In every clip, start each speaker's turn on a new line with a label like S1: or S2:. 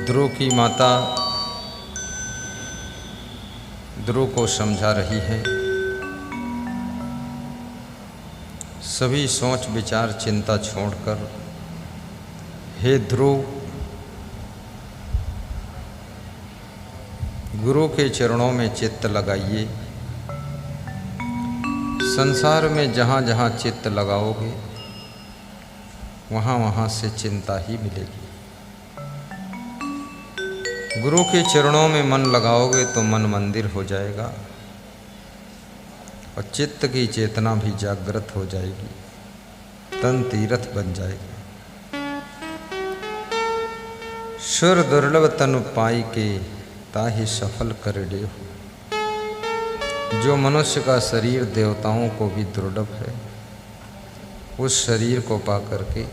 S1: ध्रुव की माता ध्रुव को समझा रही है, सभी सोच विचार चिंता छोड़कर हे ध्रुव, गुरु के चरणों में चित्त लगाइए। संसार में जहाँ जहाँ चित्त लगाओगे वहाँ वहाँ से चिंता ही मिलेगी। गुरु के चरणों में मन लगाओगे तो मन मंदिर हो जाएगा और चित्त की चेतना भी जागृत हो जाएगी, तन तीर्थ बन जाएगी। सुर दुर्लभ तनु पाई के ताहि सफल कर देहु। जो मनुष्य का शरीर देवताओं को भी दुर्लभ है, उस शरीर को पा करके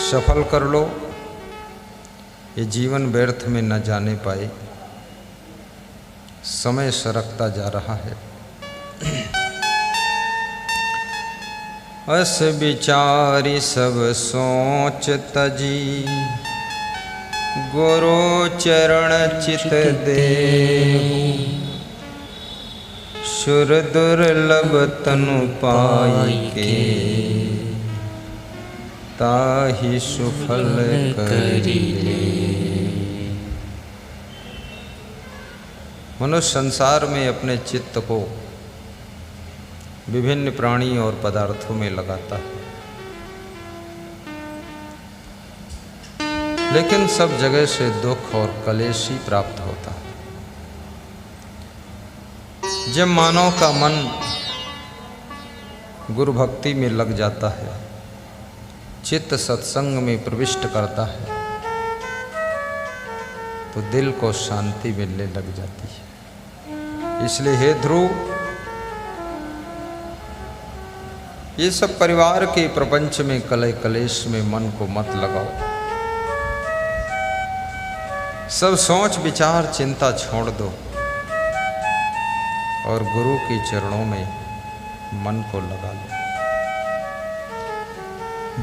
S1: सफल कर लो। ये जीवन व्यर्थ में न जाने पाए, समय सरकता जा रहा है। अस विचारी सब सोच तजी, गुरु चरण चित देहु। सुर दुर्लभ तनु पाई के ताहि सुफल करी ले। मनुष्य संसार में अपने चित्त को विभिन्न प्राणी और पदार्थों में लगाता है, लेकिन सब जगह से दुख और कलेश ही प्राप्त होता है। जब मानव का मन गुरु भक्ति में लग जाता है, चित्त सत्संग में प्रविष्ट करता है, तो दिल को शांति मिलने लग जाती है। इसलिए हे ध्रुव, ये सब परिवार के प्रपंच में कलह कलेश में मन को मत लगाओ। सब सोच विचार चिंता छोड़ दो और गुरु के चरणों में मन को लगा लो।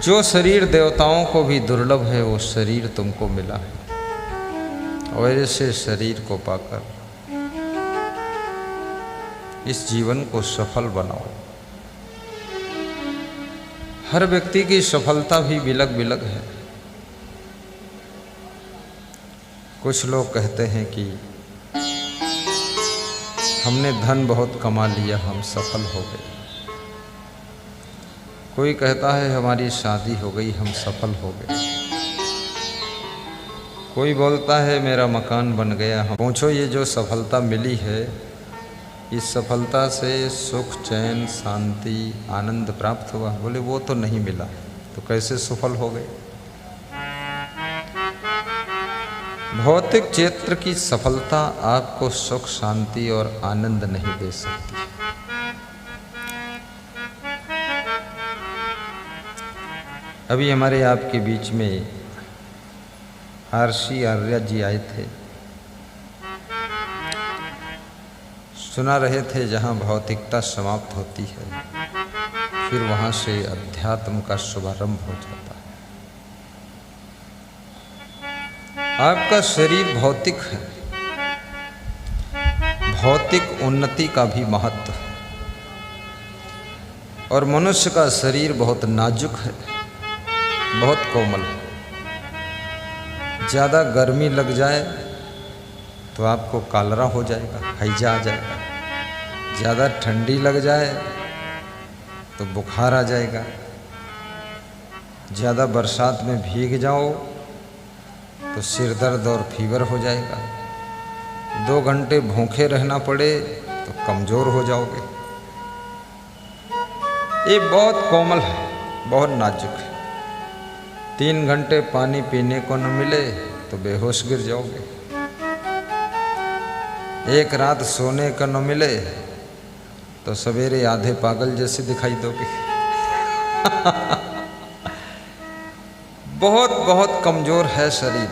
S1: जो शरीर देवताओं को भी दुर्लभ है, वो शरीर तुमको मिला है और ऐसे शरीर को पाकर इस जीवन को सफल बनाओ। हर व्यक्ति की सफलता भी बिलग बिलग है। कुछ लोग कहते हैं कि हमने धन बहुत कमा लिया, हम सफल हो गए। कोई कहता है हमारी शादी हो गई, हम सफल हो गए। कोई बोलता है मेरा मकान बन गया। हम पूछो, ये जो सफलता मिली है, इस सफलता से सुख चैन शांति आनंद प्राप्त हुआ? बोले वो तो नहीं मिला, तो कैसे सफल हो गए? भौतिक क्षेत्र की सफलता आपको सुख शांति और आनंद नहीं दे सकती। अभी हमारे आपके बीच में आरसी आर्या जी आए थे, सुना रहे थे जहाँ भौतिकता समाप्त होती है, फिर वहाँ से अध्यात्म का शुभारंभ हो जाता है। आपका शरीर भौतिक है, भौतिक उन्नति का भी महत्व है, और मनुष्य का शरीर बहुत नाजुक है, बहुत कोमल है। ज़्यादा गर्मी लग जाए तो आपको कालरा हो जाएगा, हैजा आ जाएगा। ज़्यादा ठंडी लग जाए तो बुखार आ जाएगा। ज़्यादा बरसात में भीग जाओ तो सिर दर्द और फीवर हो जाएगा। 2 घंटे भूखे रहना पड़े तो कमज़ोर हो जाओगे। ये बहुत कोमल है, बहुत नाजुक है। 3 घंटे पानी पीने को न मिले तो बेहोश गिर जाओगे। 1 रात सोने का न मिले तो सवेरे आधे पागल जैसे दिखाई दोगे। बहुत बहुत कमज़ोर है शरीर।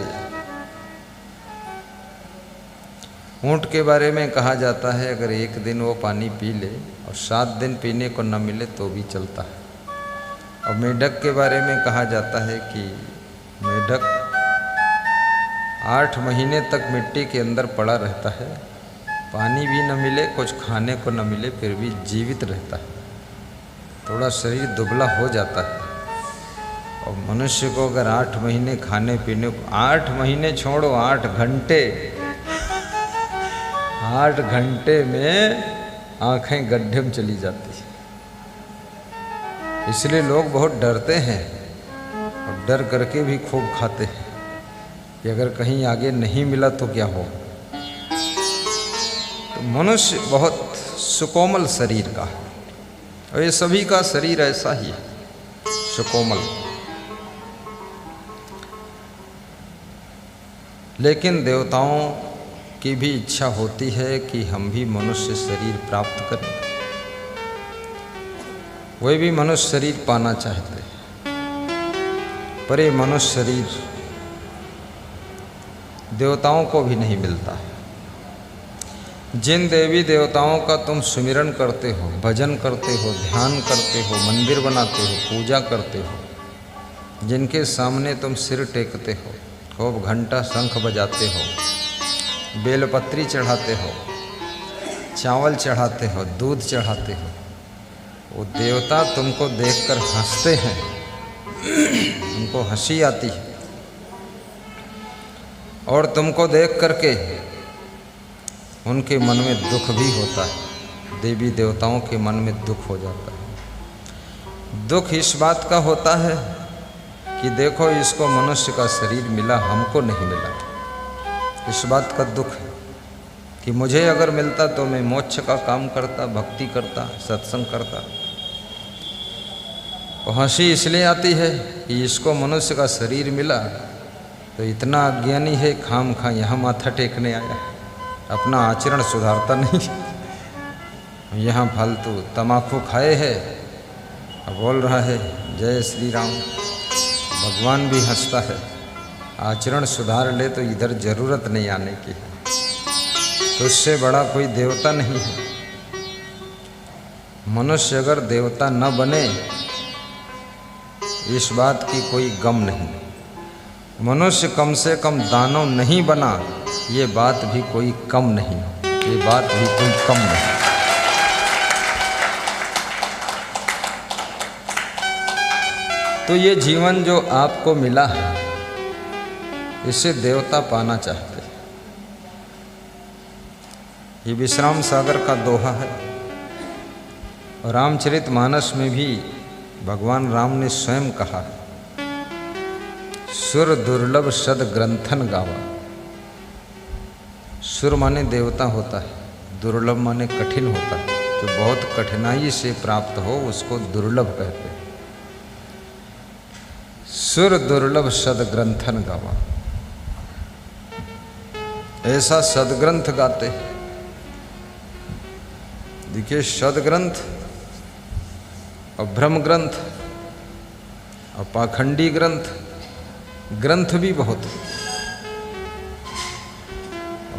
S1: ऊँट के बारे में कहा जाता है, अगर 1 दिन वो पानी पी ले और 7 दिन पीने को न मिले तो भी चलता है। और मेढक के बारे में कहा जाता है कि मेढक 8 महीने तक मिट्टी के अंदर पड़ा रहता है, पानी भी न मिले, कुछ खाने को न मिले, फिर भी जीवित रहता है। थोड़ा शरीर दुबला हो जाता है। और मनुष्य को अगर 8 महीने खाने पीने को, 8 महीने छोड़ो, 8 घंटे, 8 घंटे में आंखें गड्ढे में चली जाती है। इसलिए लोग बहुत डरते हैं और डर करके भी खूब खाते हैं कि अगर कहीं आगे नहीं मिला तो क्या हो। तो मनुष्य बहुत सुकोमल शरीर का है और ये सभी का शरीर ऐसा ही है, सुकोमल। लेकिन देवताओं की भी इच्छा होती है कि हम भी मनुष्य शरीर प्राप्त करें। वे भी मनुष्य शरीर पाना चाहते हैं, पर ये मनुष्य शरीर देवताओं को भी नहीं मिलता है। जिन देवी देवताओं का तुम सुमिरन करते हो, भजन करते हो, ध्यान करते हो, मंदिर बनाते हो, पूजा करते हो, जिनके सामने तुम सिर टेकते हो, खूब घंटा शंख बजाते हो, बेलपत्री चढ़ाते हो, चावल चढ़ाते हो, दूध चढ़ाते हो, वो देवता तुमको देखकर हंसते हैं, उनको हंसी आती है। और तुमको देख करके उनके मन में दुख भी होता है। देवी देवताओं के मन में दुख हो जाता है। दुख इस बात का होता है कि देखो इसको मनुष्य का शरीर मिला, हमको नहीं मिला। इस बात का दुख है कि मुझे अगर मिलता तो मैं मोक्ष का काम करता, भक्ति करता, सत्संग करता। और हंसी इसलिए आती है कि इसको मनुष्य का शरीर मिला तो इतना अज्ञानी है, खाम खा यहाँ माथा टेकने आया, अपना आचरण सुधारता नहीं, यहाँ फालतू तम्बाकू खाए है और बोल रहा है जय श्री राम। भगवान भी हंसता है, आचरण सुधार ले तो इधर जरूरत नहीं आने की है। तो उससे बड़ा कोई देवता नहीं है। मनुष्य अगर देवता न बने इस बात की कोई गम नहीं। मनुष्य कम से कम दानव नहीं बना ये बात भी कोई कम नहीं, ये बात भी कोई कम नहीं। तो ये जीवन जो आपको मिला है इसे देवता पाना चाहते हैं। ये विश्राम सागर का दोहा है। और रामचरितमानस में भी भगवान राम ने स्वयं कहा है, सुर दुर्लभ सद ग्रंथन गावा। सुर माने देवता होता है, दुर्लभ माने कठिन होता है। जो बहुत कठिनाई से प्राप्त हो उसको दुर्लभ कहते हैं। सुर दुर्लभ सद ग्रंथन गावा, ऐसा सदग्रंथ गाते। देखिए सदग्रंथ और ब्रह्म ग्रंथ और पाखंडी ग्रंथ, ग्रंथ भी बहुत है।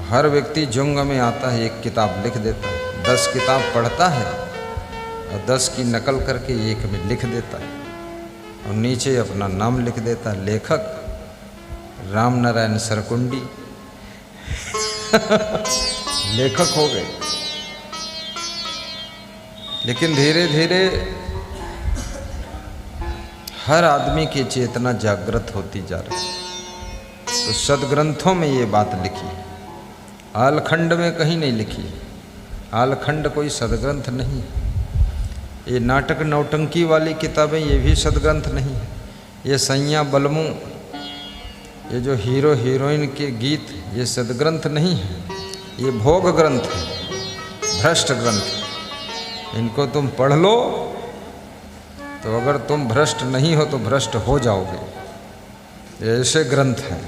S1: हर व्यक्ति जुंग में आता है, एक किताब लिख देता है, 10 किताब पढ़ता है और 10 की नकल करके एक में लिख देता है और नीचे अपना नाम लिख देता है, लेखक राम नारायण सरकुंडी लेखक हो गए। लेकिन धीरे धीरे हर आदमी की चेतना जागृत होती जा रही है। तो सदग्रंथों में ये बात लिखी है, आलखंड में कहीं नहीं लिखी है। आलखंड कोई सदग्रंथ नहीं है। ये नाटक नौटंकी वाली किताबें ये भी सदग्रंथ नहीं है। ये सैया बलमू, ये जो हीरो हीरोइन के गीत, ये सदग्रंथ नहीं है। ये भोग ग्रंथ है, भ्रष्ट ग्रंथ। इनको तुम पढ़ लो तो अगर तुम भ्रष्ट नहीं हो तो भ्रष्ट हो जाओगे। ये ऐसे ग्रंथ हैं।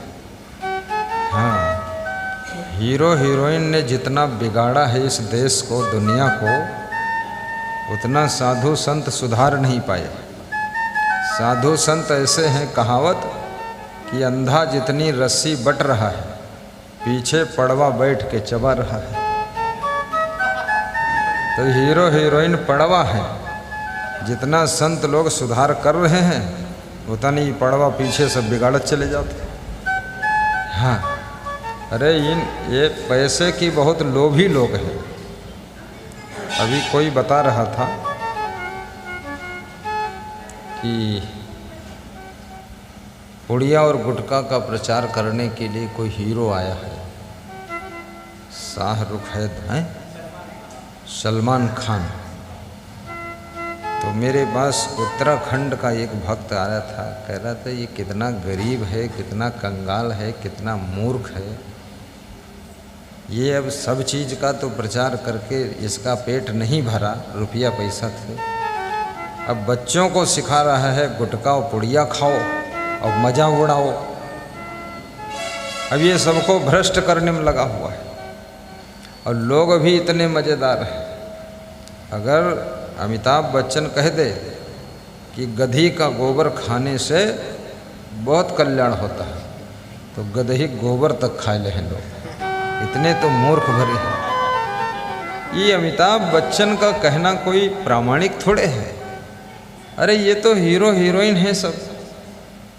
S1: हाँ, हीरो हीरोइन ने जितना बिगाड़ा है इस देश को, दुनिया को, उतना साधु संत सुधार नहीं पाए। साधु संत ऐसे हैं, कहावत कि अंधा जितनी रस्सी बट रहा है पीछे पड़वा बैठ के चबा रहा है। तो हीरो हीरोइन पड़वा है, जितना संत लोग सुधार कर रहे हैं उतना ही पड़वा पीछे सब बिगाड़त चले जाते। हाँ, अरे ये पैसे की बहुत लोभी लोग हैं। अभी कोई बता रहा था कि पुड़िया और गुटखा का प्रचार करने के लिए कोई हीरो आया है, शाहरुख है, सलमान खान। तो मेरे पास उत्तराखंड का एक भक्त आया था, कह रहा था ये कितना गरीब है, कितना कंगाल है, कितना मूर्ख है, ये अब सब चीज़ का तो प्रचार करके इसका पेट नहीं भरा, रुपया पैसा थे, अब बच्चों को सिखा रहा है गुटखा और पुड़िया खाओ और मज़ा उड़ाओ। अब ये सबको भ्रष्ट करने में लगा हुआ है और लोग भी इतने मज़ेदार हैं। अगर अमिताभ बच्चन कह दे कि गधी का गोबर खाने से बहुत कल्याण होता है, तो गधी गोबर तक खा ले हैं लोग, इतने तो मूर्ख भरे हैं। ये अमिताभ बच्चन का कहना कोई प्रामाणिक थोड़े है। अरे ये तो हीरो हीरोइन है सब,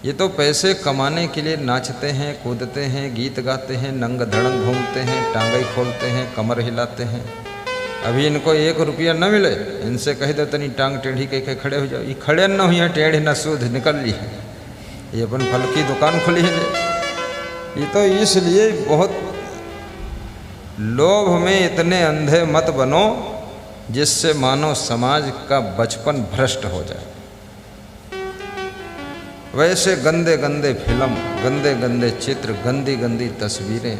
S1: ये तो पैसे कमाने के लिए नाचते हैं, कूदते हैं, गीत गाते हैं, नंग धड़ंग घूमते हैं, टांगई खोलते हैं, कमर हिलाते हैं। अभी इनको 1 रुपया न मिले, इनसे कह दो तनी टांग टेढ़ी कह खड़े हो जाओ, ये खड़े न हुई टेढ़ी न सूद निकल ली है, ये अपन फल की दुकान खुली है। ये तो इसलिए बहुत लोभ में इतने अंधे मत बनो जिससे मानव समाज का बचपन भ्रष्ट हो जाए। वैसे गंदे गंदे फिल्म, गंदे गंदे चित्र, गंदी गंदी तस्वीरें,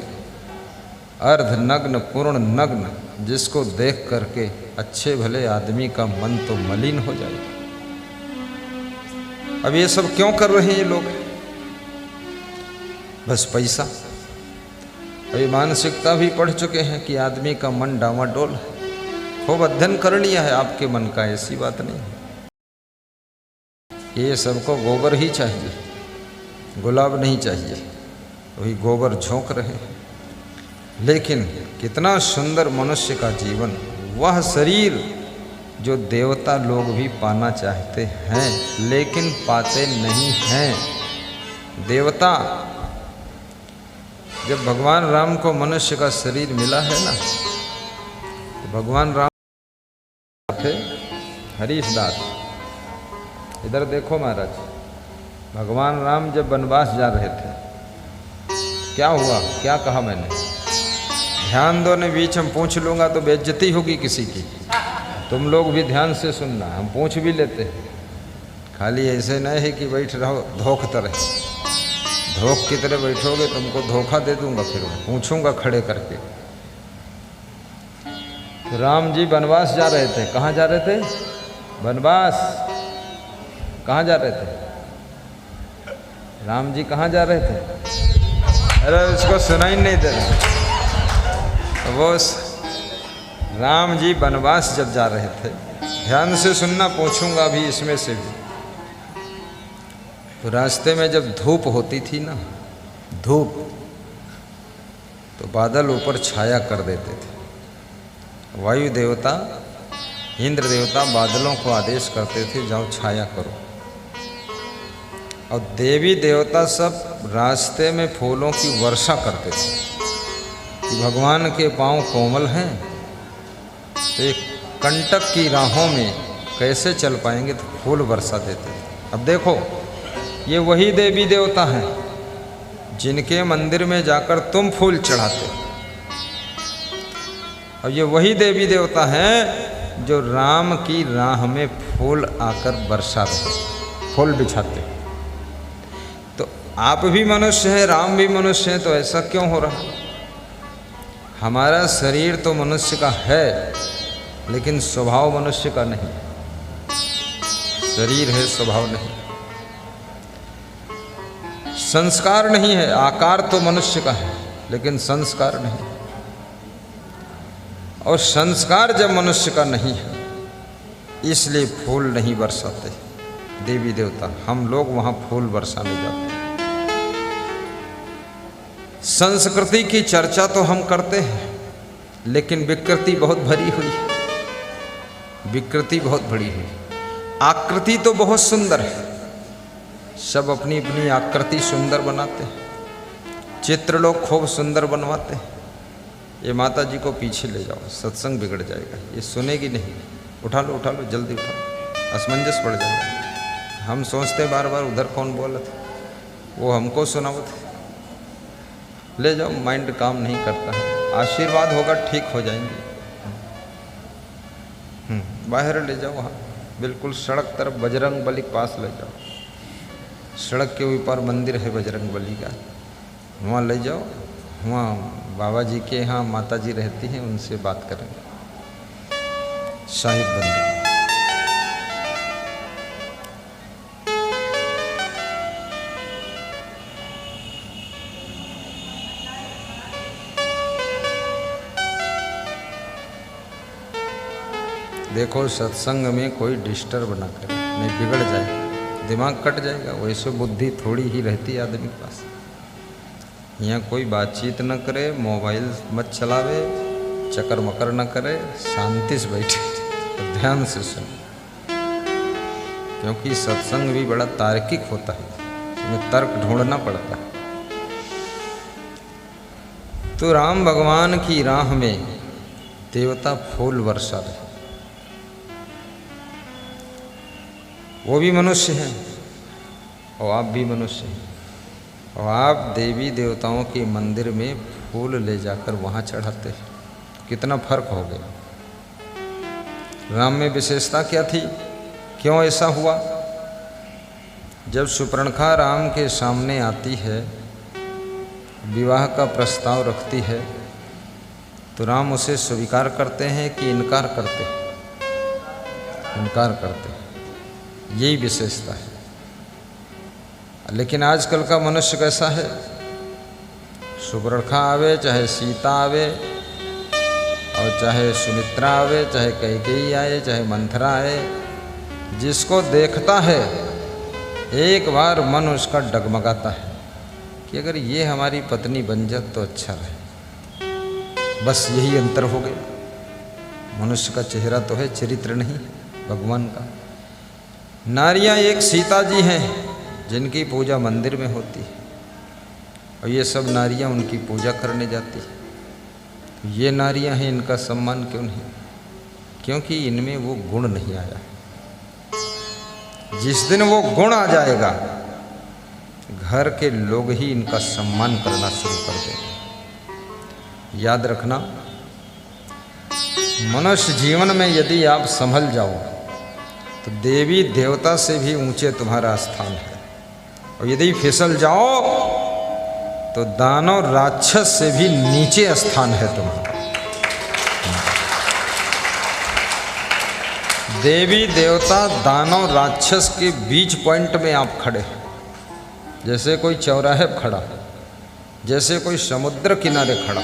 S1: अर्धनग्न पूर्ण नग्न, जिसको देख करके अच्छे भले आदमी का मन तो मलिन हो जाए। अब ये सब क्यों कर रहे हैं ये लोग? बस पैसा। अभी मानसिकता भी पढ़ चुके हैं कि आदमी का मन डामाडोल है, खूब अध्ययन कर लिया है आपके मन का, ऐसी बात नहीं है। ये सबको गोबर ही चाहिए, गुलाब नहीं चाहिए, वही गोबर झोंक रहे हैं। लेकिन कितना सुंदर मनुष्य का जीवन, वह शरीर जो देवता लोग भी पाना चाहते हैं लेकिन पाते नहीं हैं। देवता, जब भगवान राम को मनुष्य का शरीर मिला है ना, तो भगवान राम थे हरीश दास। इधर देखो महाराज, भगवान राम जब वनवास जा रहे थे, क्या हुआ, क्या कहा मैंने? ध्यान दो, ने बीच में पूछ लूँगा तो बेइज्जती होगी किसी की। तुम लोग भी ध्यान से सुनना, हम पूछ भी लेते हैं, खाली ऐसे नहीं है कि बैठ रहो धोख तरह, धोख की तरह बैठोगे तुमको धोखा दे दूंगा, फिर मैं पूछूंगा खड़े करके। तो राम जी वनवास जा रहे थे। कहाँ जा रहे थे? वनवास। कहाँ जा रहे थे? राम जी कहाँ जा रहे थे? अरे इसको सुनाई नहीं दे रहा। तो वो राम जी वनवास जब जा रहे थे, ध्यान से सुनना, पूछूंगा अभी इसमें से भी। तो रास्ते में जब धूप होती थी ना, धूप, तो बादल ऊपर छाया कर देते थे। वायु देवता, इंद्र देवता बादलों को आदेश करते थे जाओ छाया करो। और देवी देवता सब रास्ते में फूलों की वर्षा करते थे कि भगवान के पांव कोमल हैं, तो एक कंटक की राहों में कैसे चल पाएंगे, तो फूल वर्षा देते थे। अब देखो, ये वही देवी देवता हैं जिनके मंदिर में जाकर तुम फूल चढ़ाते हो, और ये वही देवी देवता हैं जो राम की राह में फूल आकर बरसाते, फूल बिछाते। तो आप भी मनुष्य हैं, राम भी मनुष्य हैं, तो ऐसा क्यों हो रहा? हमारा शरीर तो मनुष्य का है, लेकिन स्वभाव मनुष्य का नहीं। शरीर है, स्वभाव नहीं, संस्कार नहीं है। आकार तो मनुष्य का है, लेकिन संस्कार नहीं। और संस्कार जब मनुष्य का नहीं है, इसलिए फूल नहीं बरसाते देवी देवता। हम लोग वहाँ फूल बरसाने जाते हैं। संस्कृति की चर्चा तो हम करते हैं, लेकिन विकृति बहुत भरी हुई है, विकृति बहुत भरी हुई। आकृति तो बहुत सुंदर है, सब अपनी अपनी आकृति सुंदर बनाते हैं, चित्र लोग खूब सुंदर बनवाते हैं। ये माता जी को पीछे ले जाओ, सत्संग बिगड़ जाएगा, ये सुनेगी नहीं। उठा लो जल्दी उठा लो, असमंजस पड़ जाएगा। हम सोचते बार बार उधर कौन बोला था, वो हमको सुनाओ थे। ले जाओ, माइंड काम नहीं करता है, आशीर्वाद होगा, ठीक हो जाएंगे। बाहर ले जाओ, वहाँ बिल्कुल सड़क तरफ बजरंग बली के पास ले जाओ। सड़क के ऊपर मंदिर है बजरंग बली का, वहाँ ले जाओ। वहाँ बाबा जी के यहाँ माता जी रहती हैं, उनसे बात करेंगे। साहिब बंदे देखो, सत्संग में कोई डिस्टर्ब ना करे, नहीं बिगड़ जाए, दिमाग कट जाएगा। वैसे बुद्धि थोड़ी ही रहती है आदमी के पास। यहाँ कोई बातचीत न करे, मोबाइल मत चलावे, चक्कर मकर न करे, शांति से बैठे तो ध्यान से सुने। क्योंकि सत्संग भी बड़ा तार्किक होता है, इसमें तर्क ढूंढना पड़ता है। तो राम भगवान की राह में देवता फूल वर्षा रहे। वो भी मनुष्य हैं और आप भी मनुष्य हैं, और आप देवी देवताओं के मंदिर में फूल ले जाकर वहाँ चढ़ाते हैं। कितना फर्क हो गया। राम में विशेषता क्या थी, क्यों ऐसा हुआ? जब सुपर्णखा राम के सामने आती है, विवाह का प्रस्ताव रखती है, तो राम उसे स्वीकार करते हैं कि इनकार करते हैं? इनकार करते हैं। यही विशेषता है। लेकिन आजकल का मनुष्य कैसा है, सुपर्णखा आवे, चाहे सीता आवे, और चाहे सुमित्रा आवे, चाहे कैकेयी आए, चाहे मंथरा आए, जिसको देखता है एक बार मन उसका डगमगाता है कि अगर ये हमारी पत्नी बन जाए तो अच्छा रहे। बस यही अंतर हो गया। मनुष्य का चेहरा तो है, चरित्र नहीं भगवान का। नारियां एक सीता जी हैं जिनकी पूजा मंदिर में होती है, और ये सब नारियां उनकी पूजा करने जाती है। ये नारियां हैं, इनका सम्मान क्यों नहीं? क्योंकि इनमें वो गुण नहीं आया। जिस दिन वो गुण आ जाएगा, घर के लोग ही इनका सम्मान करना शुरू कर देंगे। याद रखना, मनुष्य जीवन में यदि आप संभल जाओ तो देवी देवता से भी ऊंचे तुम्हारा स्थान है, और यदि फिसल जाओ तो दानव राक्षस से भी नीचे स्थान है तुम्हारा। देवी देवता दानव राक्षस के बीच पॉइंट में आप खड़े हैं, जैसे कोई चौराहे पर खड़ा, जैसे कोई समुद्र किनारे खड़ा।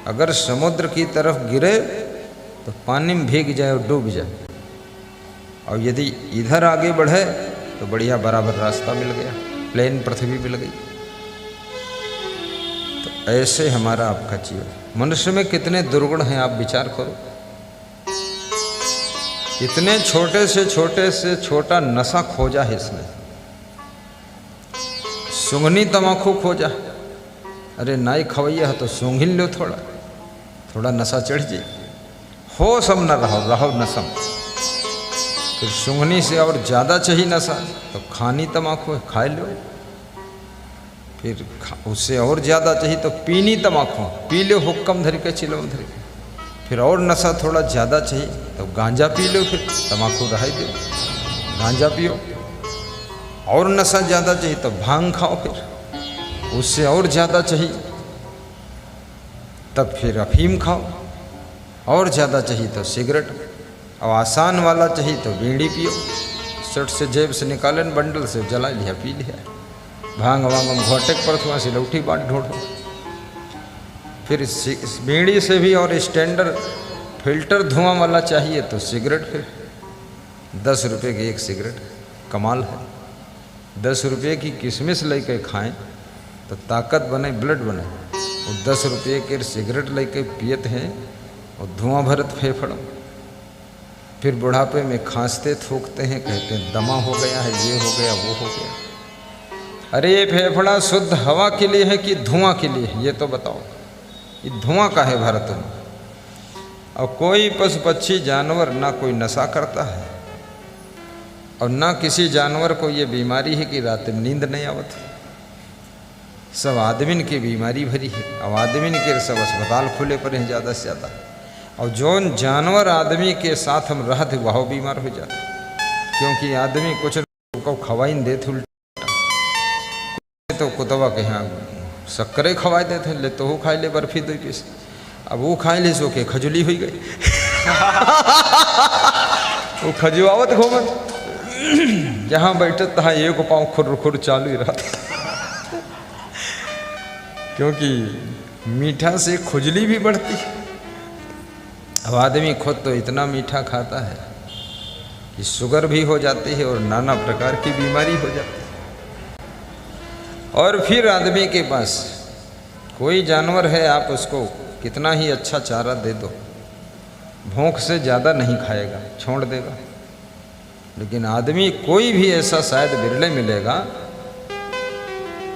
S1: अगर समुद्र की तरफ गिरे तो पानी में भीग जाए और डूब जाए, और यदि इधर आगे बढ़े तो बढ़िया बराबर रास्ता मिल गया, प्लेन पृथ्वी मिल गई। तो ऐसे हमारा आपका जीवन। मनुष्य में कितने दुर्गुण हैं आप विचार करो। इतने छोटे से छोटा नशा खोजा है इसने। सूंघनी तमाकू खोजा, अरे नाई खवैया तो सूंघ लो, थोड़ा नशा चढ़ जाए, हो सब न रहो नशम। फिर सूंघनी से और ज़्यादा चाहिए नशा तो खानी तमाकू है, खा लो। फिर उससे और ज़्यादा चाहिए तो पीनी तमाकू, पी लो हुक्कम धर के, चिलम धर के। फिर और नशा थोड़ा ज़्यादा चाहिए तो गांजा पी लो, फिर तमाकू रह दो, गांजा पियो। और नशा ज़्यादा चाहिए तो भांग खाओ, फिर उससे और ज़्यादा चाहिए तब फिर अफीम खाओ, और ज़्यादा चाहिए तो सिगरेट, और आसान वाला चाहिए तो बीड़ी पियो। शर्ट से जेब से निकालन, बंडल से जला लिया, पी लिया। भांग वांग घोटे पर वहाँ से लौठी बाट ढूंढो। फिर बीड़ी से भी और स्टैंडर्ड फिल्टर धुआं वाला चाहिए तो सिगरेट, फिर 10 रुपये की एक सिगरेट, कमाल है। 10 रुपये की किशमिश लेके खाएं तो ताकत बने, ब्लड बने। और 10 रुपये के सिगरेट लेके पियत हैं और धुआं भरत फेफड़ा। फिर बुढ़ापे में खांसते थूकते हैं, कहते हैं दमा हो गया है, ये हो गया वो हो गया। अरे ये फेफड़ा शुद्ध हवा के लिए है कि धुआं के लिए है, ये तो बताओ। ये धुआं का है भारत में। और कोई पशु पक्षी जानवर ना कोई नशा करता है और ना किसी जानवर को ये बीमारी है कि रात में नींद नहीं आवत। सब आदमी की बीमारी भरी है। अब आदमी के सब अस्पताल खुले पड़े हैं ज़्यादा से ज़्यादा। और जौन जानवर आदमी के साथ हम रहते वह बीमार हो जाते, क्योंकि आदमी कुछ को खवाई नहीं देते उल्टा। तो कुतवा के यहाँ शक्करे खवाए देते, ले तो वो खाए ले बर्फी 2 पीस। अब वो खाए ले सो के खजुली हुई गई। वो खजुआवत घूमत जहाँ बैठे तहाँ एक पाँव खुर खुर चालू ही रहता। क्योंकि मीठा से खुजली भी बढ़ती है। अब आदमी खुद तो इतना मीठा खाता है कि शुगर भी हो जाती है और नाना प्रकार की बीमारी हो जाती है। और फिर आदमी के पास कोई जानवर है, आप उसको कितना ही अच्छा चारा दे दो, भूख से ज़्यादा नहीं खाएगा, छोड़ देगा। लेकिन आदमी कोई भी ऐसा शायद बिरले मिलेगा,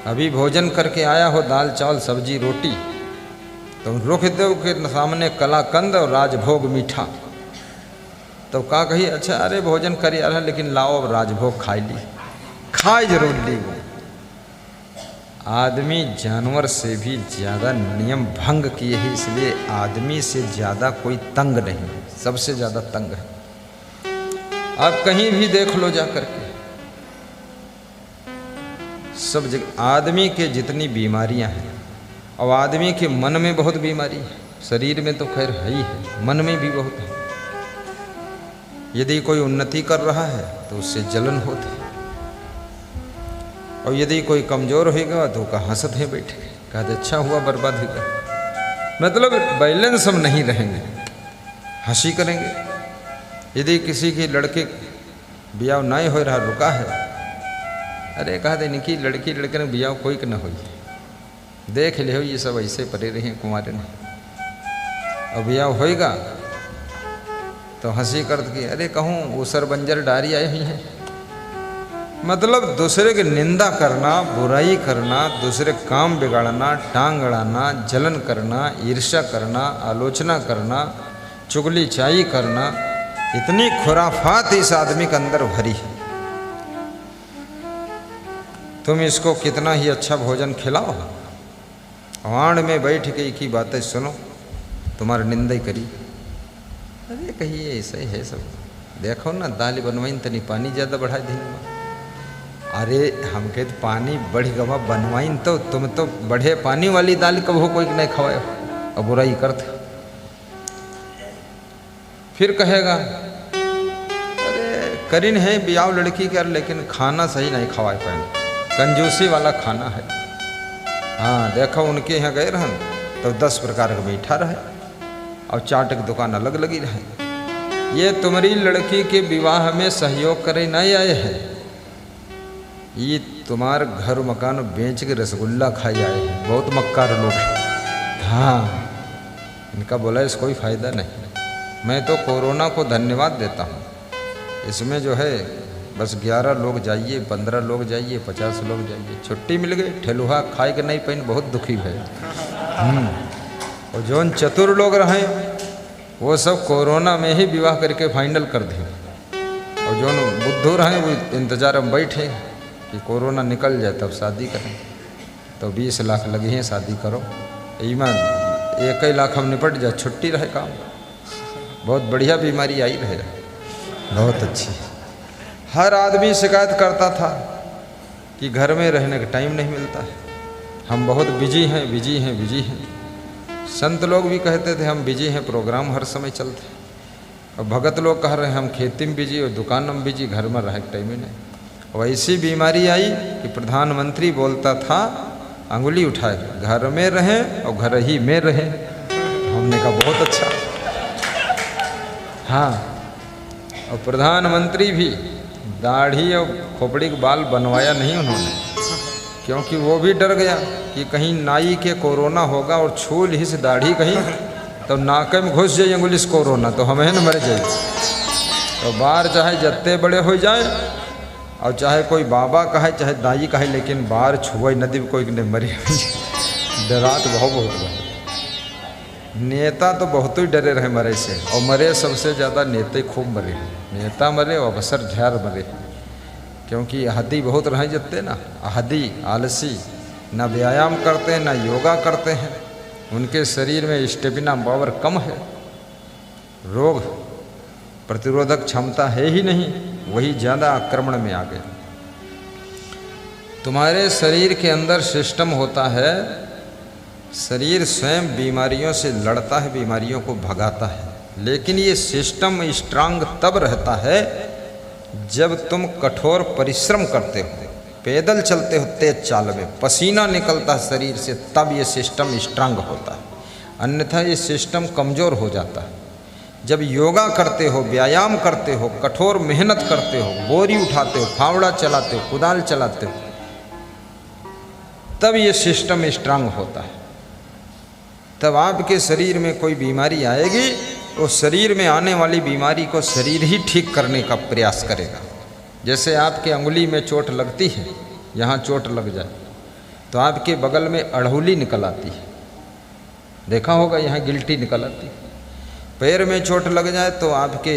S1: अभी भोजन करके आया हो दाल चावल सब्जी रोटी, तो रुख दो के सामने कलाकंद और राजभोग मीठा, तो का कही अच्छा अरे भोजन कर आ रहा लेकिन लाओ अब राजभोग खाई ली, खाए जरूर ली। वो आदमी जानवर से भी ज़्यादा नियम भंग किए हैं, इसलिए आदमी से ज़्यादा कोई तंग नहीं, सबसे ज़्यादा तंग है। आप कहीं भी देख लो जा करके, सब जगह आदमी के जितनी बीमारियां हैं, और आदमी के मन में बहुत बीमारी है। शरीर में तो खैर है ही है, मन में भी बहुत है। यदि कोई उन्नति कर रहा है तो उससे जलन होती है, और यदि कोई कमज़ोर होगा तो का हंसत है बैठे, कहते अच्छा हुआ बर्बाद होगा। मतलब बैलेंस हम नहीं रहेंगे, हंसी करेंगे। यदि किसी के लड़के ब्याह नहीं हो रहा, रुका है, अरे कहते इनकी लड़की लड़के ने ब्याह कोई के न हो, देख ले हो ये सब ऐसे पड़े रहे कुमारे ने, और ब्याह होएगा तो हंसी कर कि अरे कहूँ वो सरबंजर डारी आए हुई हैं। मतलब दूसरे की निंदा करना, बुराई करना, दूसरे काम बिगाड़ना, टांग अड़ाना, जलन करना, ईर्ष्या करना, आलोचना करना, चुगली करना, इतनी खुराफात इस आदमी के अंदर भरी है। तुम इसको कितना ही अच्छा भोजन खिलाओ, वाण में बैठ के एक ही बातें सुनो, तुम्हारी निंदा ही करी। अरे कहिए ऐसा ही है सब, देखो ना दाल बनवाई तनी पानी ज़्यादा बढ़ा दी। अरे हम कहते तो पानी बढ़ गवा बनवाई तो तुम तो बढ़े पानी वाली दाल कब हो कोई नहीं खवाए और बुराई करते। फिर कहेगा अरे करीन है ब्याह लड़की के, लेकिन खाना सही नहीं खवाए पाए, कंजूसी वाला खाना है। हाँ देखो उनके यहाँ गए रहन तो 10 प्रकार का मीठा रहे और चाट की दुकान अलग लगी रहे। ये तुम्हारी लड़की के विवाह में सहयोग करे नहीं आए हैं, ये तुम्हारे घर मकान बेच के रसगुल्ला खाई आए हैं। बहुत मक्कार लोग हैं। हाँ इनका बोला इस कोई फ़ायदा नहीं। मैं तो कोरोना को धन्यवाद देता हूँ, इसमें जो है बस 11 लोग जाइए, 15 लोग जाइए, 50 लोग जाइए, छुट्टी मिल गई, ठेलुहा खाए के नहीं पहन बहुत दुखी है। और जौन चतुर लोग रहे वो सब कोरोना में ही विवाह करके फाइनल कर दिए, और जौन बुद्धू रहे वो इंतजार में बैठे कि कोरोना निकल जाए तब शादी करें। तो 20 लाख लगे हैं, शादी करो, ईमान 1 लाख हम निपट जाए, छुट्टी रहे काम। बहुत बढ़िया बीमारी आई रहे, बहुत अच्छी। हर आदमी शिकायत करता था कि घर में रहने का टाइम नहीं मिलता है, हम बहुत बिजी हैं, बिजी हैं, बिजी हैं। संत लोग भी कहते थे हम बिजी हैं, प्रोग्राम हर समय चलते हैं। और भगत लोग कह रहे हैं हम खेती में बिजी और दुकान में बिजी, घर में रहे टाइम ही नहीं। वैसी बीमारी आई कि प्रधानमंत्री बोलता था अंगुली उठाए घर में रहें और घर ही में रहें। हमने कहा बहुत अच्छा। हाँ और प्रधानमंत्री भी दाढ़ी और खोपड़ी के बाल बनवाया नहीं उन्होंने, क्योंकि वो भी डर गया कि कहीं नाई के कोरोना होगा और छूल ही से दाढ़ी कहीं तो नाक में घुस जाए अंगुलिस कोरोना, तो हमें न मर जाए। तो बाहर चाहे जत्ते बड़े हो जाए और चाहे कोई बाबा कहे चाहे दाई कहे, लेकिन बाहर छुए नदी में कोई नहीं मरे। डरात बहुत रहे। नेता तो बहुत ही डरे रहे मरे से, और मरे सबसे ज़्यादा नेता खूब मरे। नेता मरे और अफसर ढेर मरे, क्योंकि हदी बहुत रहे जत्ते ना, हदी आलसी, ना व्यायाम करते हैं ना योगा करते हैं, उनके शरीर में स्टेमिना पावर कम है, रोग प्रतिरोधक क्षमता है ही नहीं, वही ज़्यादा आक्रमण में आ गए। तुम्हारे शरीर के अंदर सिस्टम होता है, शरीर स्वयं बीमारियों से लड़ता है, बीमारियों को भगाता है, लेकिन ये सिस्टम स्ट्रांग तब रहता है जब तुम कठोर परिश्रम करते हो, पैदल चलते हो तेज चाल में, पसीना निकलता है शरीर से, तब ये सिस्टम स्ट्रांग होता है, अन्यथा ये सिस्टम कमज़ोर हो जाता है। जब योगा करते हो, व्यायाम करते हो, कठोर मेहनत करते हो, बोरी उठाते हो, फावड़ा चलाते हो, कुदाल चलाते हो, तब ये सिस्टम स्ट्रांग होता है। तब आपके शरीर में कोई बीमारी आएगी, तो शरीर में आने वाली बीमारी को शरीर ही ठीक करने का प्रयास करेगा। जैसे आपके अंगुली में चोट लगती है, यहाँ चोट लग जाए तो आपके बगल में अड़हुली निकल आती है, देखा होगा, यहाँ गिल्टी निकल आती है। पैर में चोट लग जाए तो आपके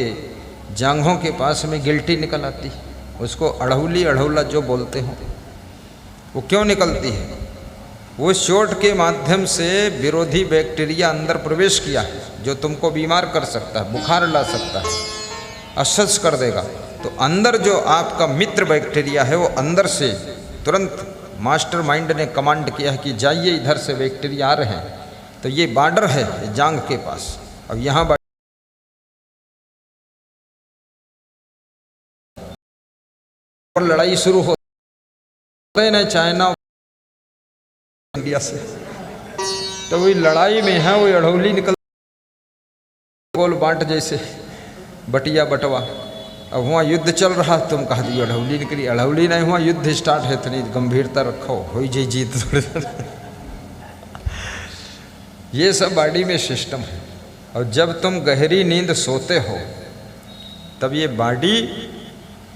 S1: जांघों के पास में गिल्टी निकल आती है, उसको अड़हुली अड़हुला जो बोलते हो। वो क्यों निकलती है? वो चोट के माध्यम से विरोधी बैक्टीरिया अंदर प्रवेश किया है, जो तुमको बीमार कर सकता है, बुखार ला सकता है, अस्वस्थ कर देगा। तो अंदर जो आपका मित्र बैक्टीरिया है, वो अंदर से तुरंत मास्टर माइंड ने कमांड किया है कि जाइए, इधर से बैक्टीरिया आ रहे हैं। तो ये बॉर्डर है जांघ के पास, अब यहाँ और लड़ाई शुरू हो ना चाइना इंडिया से, तो वही लड़ाई में है, वो अड़हुली निकल गोल बांट जैसे बटिया बटवा। अब वहाँ युद्ध चल रहा, तुम कहा दी अड़हुली निकली, अड़हुली नहीं हुआ, युद्ध स्टार्ट है, इतनी गंभीरता रखो, हो जी जीत थोड़ी। ये सब बॉडी में सिस्टम है। और जब तुम गहरी नींद सोते हो, तब ये बॉडी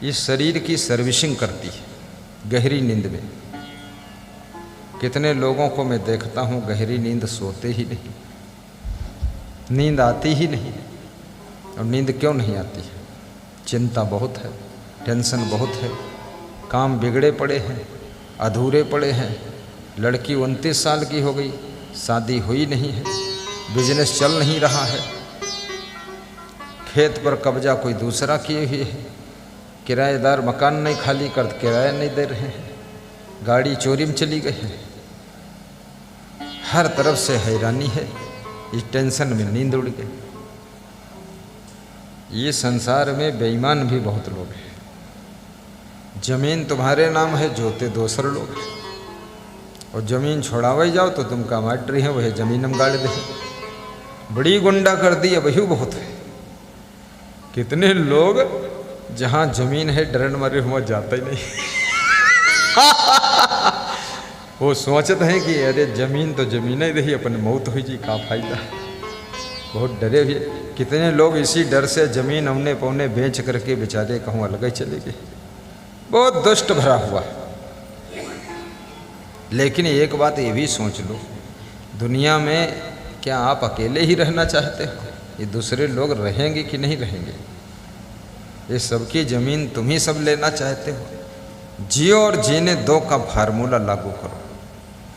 S1: इस शरीर की सर्विसिंग करती है गहरी नींद में। कितने लोगों को मैं देखता हूँ गहरी नींद सोते ही नहीं, नींद आती ही नहीं। और नींद क्यों नहीं आती है? चिंता बहुत है, टेंशन बहुत है, काम बिगड़े पड़े हैं, अधूरे पड़े हैं। लड़की 29 साल की हो गई, शादी हुई नहीं है, बिजनेस चल नहीं रहा है, खेत पर कब्जा कोई दूसरा किए हुए है, किराएदार मकान नहीं खाली कर किराया नहीं दे रहे हैं, गाड़ी चोरी में चली गई है, हर तरफ से हैरानी है, इस टेंशन में नींद उड़ गई। ये संसार में बेईमान भी बहुत लोग हैं। जमीन तुम्हारे नाम है, जोते दूसर लोग हैं, और जमीन छोड़ावे जाओ तो तुम का माट रही है, वह जमीन हम गाड़ दे। बड़ी गुंडा कर दी, वही बहुत है। कितने लोग जहाँ जमीन है डरन मरे हुआ जाता ही नहीं। वो सोचते हैं कि अरे जमीन तो जमीन ही रही, अपन मौत हुई जी, का फायदा। बहुत डरे हुए कितने लोग इसी डर से जमीन औने पौने बेच करके बेचारे कहूँ अलग ही चले गए। बहुत दुष्ट भरा हुआ। लेकिन एक बात ये भी सोच लो, दुनिया में क्या आप अकेले ही रहना चाहते हो? ये दूसरे लोग रहेंगे कि नहीं रहेंगे? ये सबकी ज़मीन तुम ही सब लेना चाहते हो? जियो और जीने दो का फार्मूला लागू करो।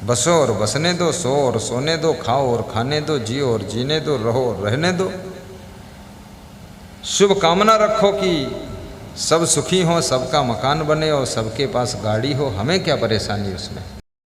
S1: बसो और बसने दो, सो और सोने दो, खाओ और खाने दो, जियो और जीने दो, रहो और रहने दो। शुभ कामना रखो कि सब सुखी हो, सबका मकान बने और सबके पास गाड़ी हो। हमें क्या परेशानी उसमें?